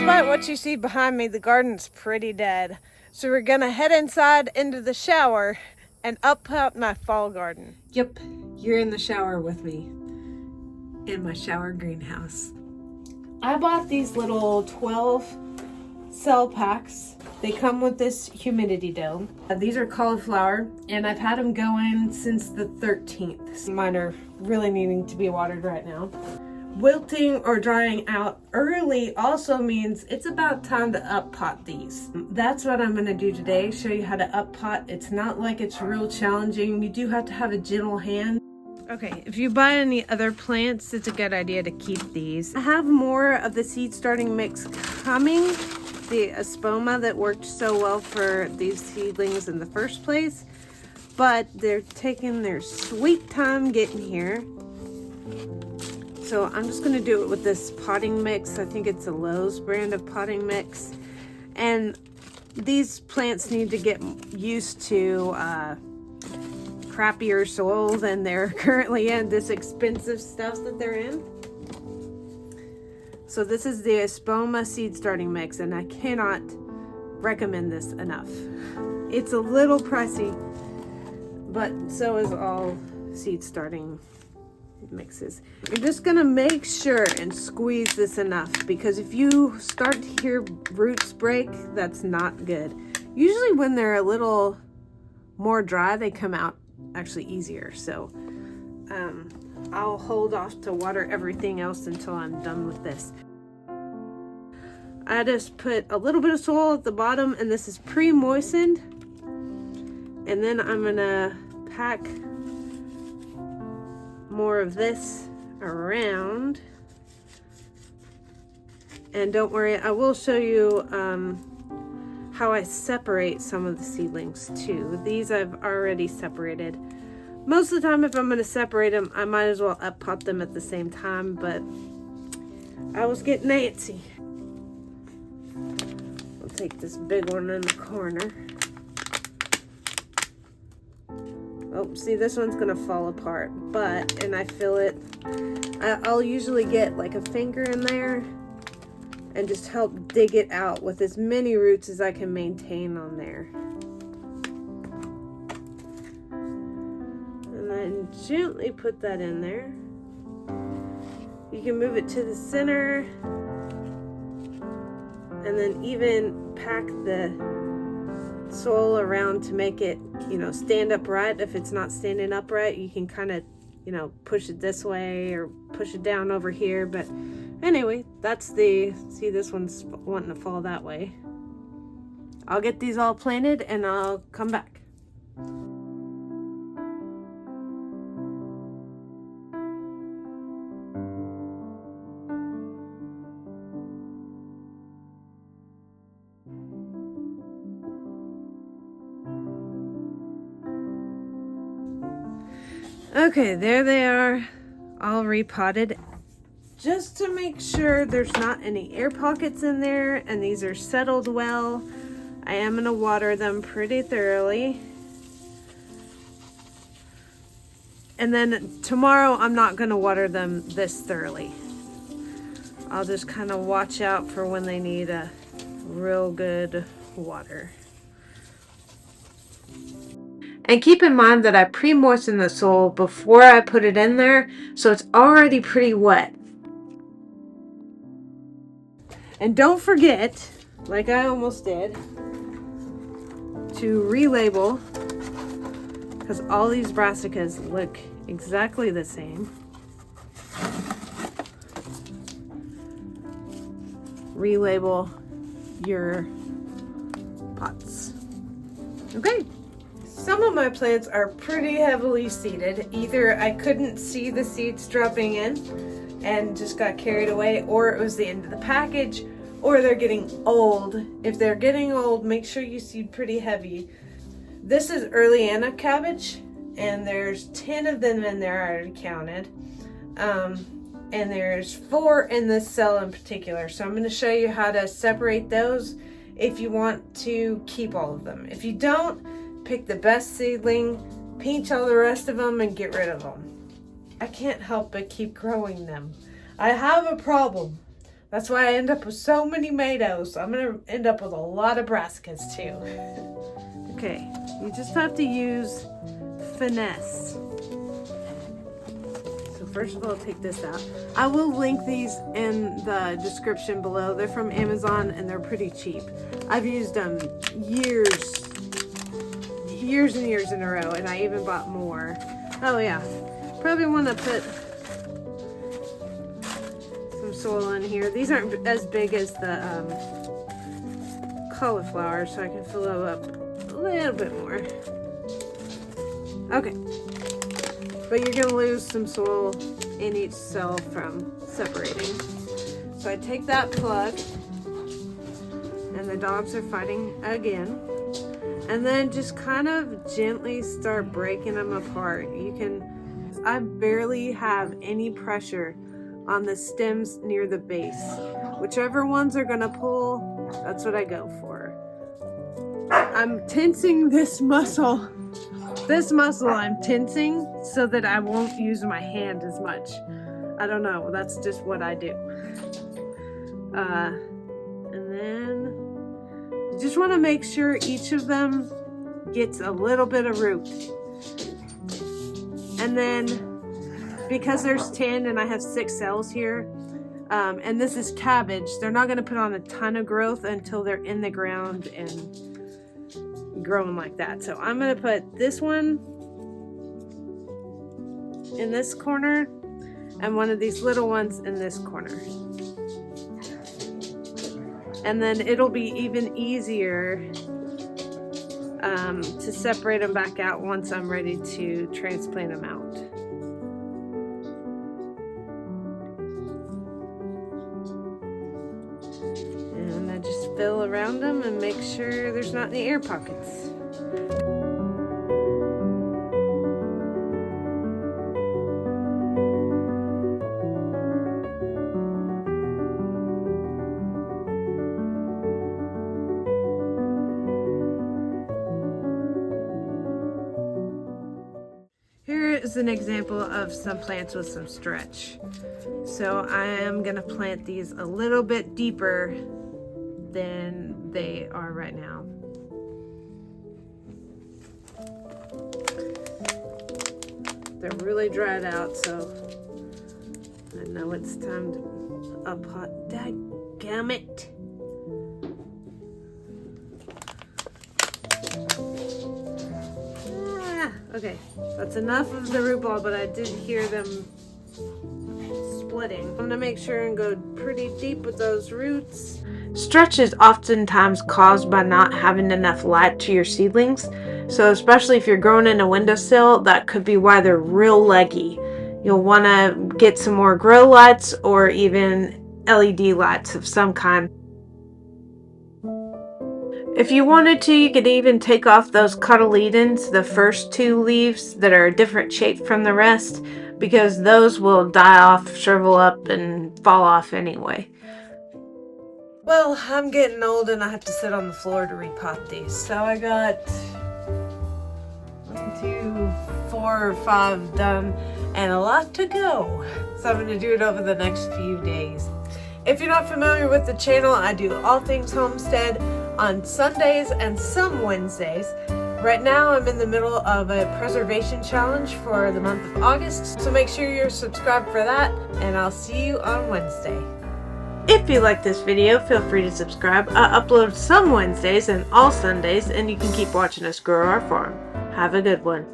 Despite what you see behind me, the garden's pretty dead. So we're gonna head inside into the shower and up my fall garden. Yep, you're in the shower with me in my shower greenhouse. I bought these little 12 cell packs. They come with this humidity dome. These are cauliflower, and I've had them going since the 13th. Mine are really needing to be watered right now. Wilting or drying out early also means it's about time to up pot these. That's what I'm gonna do today, show you how to up pot. It's not like it's real challenging. You do have to have a gentle hand. Okay, if you buy any other plants, it's a good idea to keep these. I have more of the seed starting mix coming. The 𝐃𝐨𝐧'𝐭 that worked so well for these seedlings in the first place, but they're taking their sweet time getting here. So I'm just gonna do it with this potting mix. I think it's a Lowe's brand of potting mix. And these plants need to get used to crappier soil than they're currently in, this expensive stuff that they're in. So this is the 𝐃𝐨𝐴 seed starting mix, and I cannot recommend this enough. It's a little pricey, but so is all seed starting mixes. You're just gonna make sure and squeeze this enough, because if you start to hear roots break, that's not good. Usually when they're a little more dry, they come out actually easier. So I'll hold off to water everything else until I'm done with this. I just put a little bit of soil at the bottom, and this is pre-moistened. And then I'm gonna pack more of this around. And don't worry, I will show you how I separate some of the seedlings too. These I've already separated. Most of the time, if I'm going to separate them, I might as well up pot them at the same time, but I was getting antsy. I'll take this big one in the corner. Oh, see, this one's gonna fall apart, and I feel it. I'll usually get like a finger in there and just help dig it out with as many roots as I can maintain on there. And then gently put that in there. You can move it to the center, and then even pack the soil around to make it, stand upright. If it's not standing upright, you can kind of, push it this way or push it down over here. But anyway, see, this one's wanting to fall that way. I'll get these all planted and I'll come back. Okay, there they are, all repotted. Just to make sure there's not any air pockets in there and these are settled well, I am going to water them pretty thoroughly. And then tomorrow I'm not going to water them this thoroughly. I'll just kind of watch out for when they need a real good water. And keep in mind that I pre-moisten the soil before I put it in there, so it's already pretty wet. And don't forget, like I almost did, to relabel, because all these brassicas look exactly the same. Relabel your pots. Okay. Some of my plants are pretty heavily seeded. Either I couldn't see the seeds dropping in and just got carried away, or it was the end of the package, or they're getting old. If they're getting old, make sure you seed pretty heavy. This is Earliana cabbage, and there's 10 of them in there, I already counted. And there's 4 in this cell in particular. So I'm going to show you how to separate those if you want to keep all of them. If you don't, pick the best seedling, pinch all the rest of them, and get rid of them. I can't help but keep growing them. I have a problem. That's why I end up with so many tomatoes. I'm gonna end up with a lot of brassicas too. Okay, you just have to use finesse. So first of all, take this out. I will link these in the description below. They're from Amazon and they're pretty cheap. I've used them years and years in a row, and I even bought more. Oh yeah, probably want to put some soil in here. These aren't as big as the cauliflower, so I can fill them up a little bit more. Okay, but you're gonna lose some soil in each cell from separating. So I take that plug, and the dogs are fighting again. And then just kind of gently start breaking them apart. I barely have any pressure on the stems near the base. Whichever ones are gonna pull, that's what I go for. I'm tensing this muscle. This muscle I'm tensing so that I won't use my hand as much. I don't know, that's just what I do. And then you just want to make sure each of them gets a little bit of root. And then, because there's 10 and I have 6 cells here, and this is cabbage, they're not going to put on a ton of growth until they're in the ground and growing like that. So I'm going to put this one in this corner and one of these little ones in this corner. And then it'll be even easier to separate them back out once I'm ready to transplant them out. And I just fill around them and make sure there's not any air pockets. Here is an example of some plants with some stretch. So I am going to plant these a little bit deeper than they are right now. They're really dried out, so I know it's time to up-pot. Dadgummit. Okay, that's enough of the root ball, but I did hear them splitting. I'm gonna make sure and go pretty deep with those roots. Stretch is oftentimes caused by not having enough light to your seedlings. So especially if you're growing in a windowsill, that could be why they're real leggy. You'll want to get some more grow lights or even LED lights of some kind. If you wanted to, you could even take off those 𝐿𝐤𝐤𝐤𝐤s, the first 2 leaves that are a different shape from the rest, because those will die off, shrivel up, and fall off anyway. Well, I'm getting old and I have to sit on the floor to repot these. So I got 1, 2, 4 or 5 done and a lot to go. So I'm going to do it over the next few days. If you're not familiar with the channel, I do all things homestead on Sundays and some Wednesdays. Right now I'm in the middle of a preservation challenge for the month of August, so make sure you're subscribed for that, and I'll see you on Wednesday. If you like this video, feel free to subscribe. I upload some Wednesdays and all Sundays, and you can keep watching us grow our farm. Have a good one.